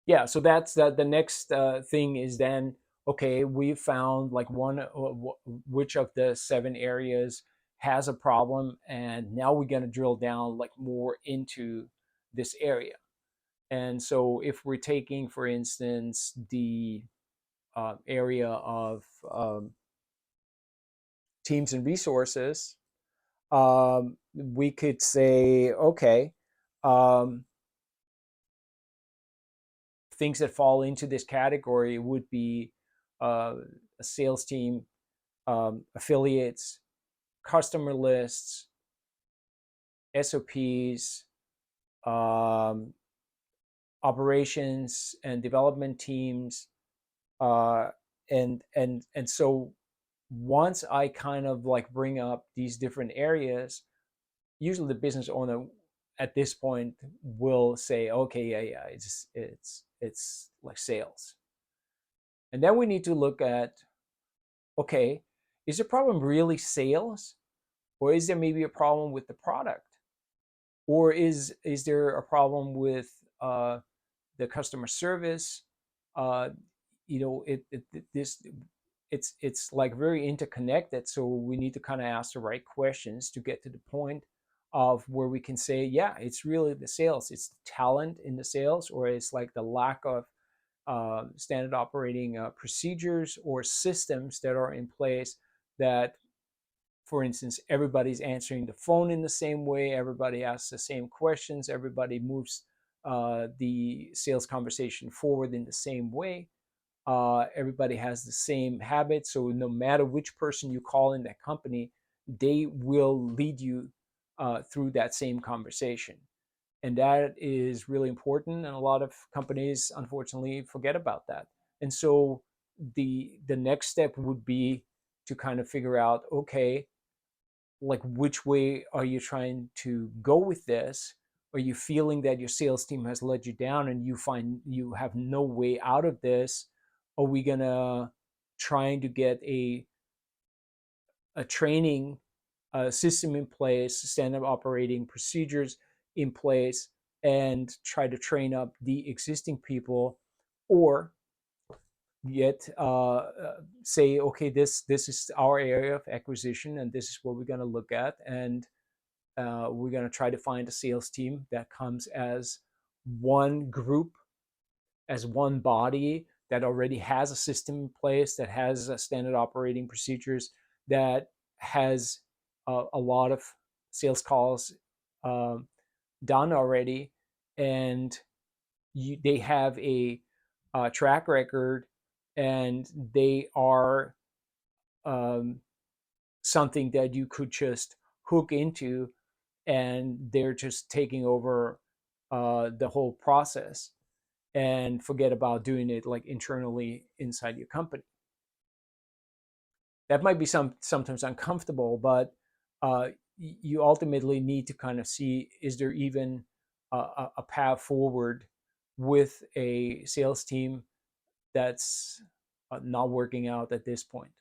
yeah, so that's the next thing is then, okay, we found like which of the 7 areas has a problem, and now we're going to drill down like more into this area. And so if we're taking, for instance, the area of teams and resources, we could say, okay, um, things that fall into this category would be a sales team, affiliates, customer lists, SOPs, um, operations and development teams, uh, and so once I kind of like bring up these different areas, usually the business owner at this point will say, okay, yeah, it's like sales. And then we need to look at, okay, is the problem really sales, or is there maybe a problem with the product, or is there a problem with the customer service? Uh, this it's like very interconnected. So we need to kind of ask the right questions to get to the point of where we can say, yeah, it's really the sales, it's the talent in the sales, or it's like the lack of standard operating procedures or systems that are in place that, for instance, everybody's answering the phone in the same way, everybody asks the same questions, everybody moves the sales conversation forward in the same way. Everybody has the same habits. So no matter which person you call in that company, they will lead you through that same conversation. And that is really important. And a lot of companies, unfortunately, forget about that. And so the next step would be to kind of figure out, okay, like which way are you trying to go with this? Are you feeling that your sales team has let you down and you find you have no way out of this? Are we gonna trying to get a training system in place, standard operating procedures in place, and try to train up the existing people, or yet say, okay, this is our area of acquisition, and this is what we're going to look at, and we're going to try to find a sales team that comes as one group, as one body that already has a system in place, that has standard operating procedures, that has a lot of sales calls um, done already, and they have a track record, and they are um, something that you could just hook into, and they're just taking over the whole process and forget about doing it like internally inside your company. That might be sometimes uncomfortable, but uh, you ultimately need to kind of see, is there even a path forward with a sales team that's not working out at this point.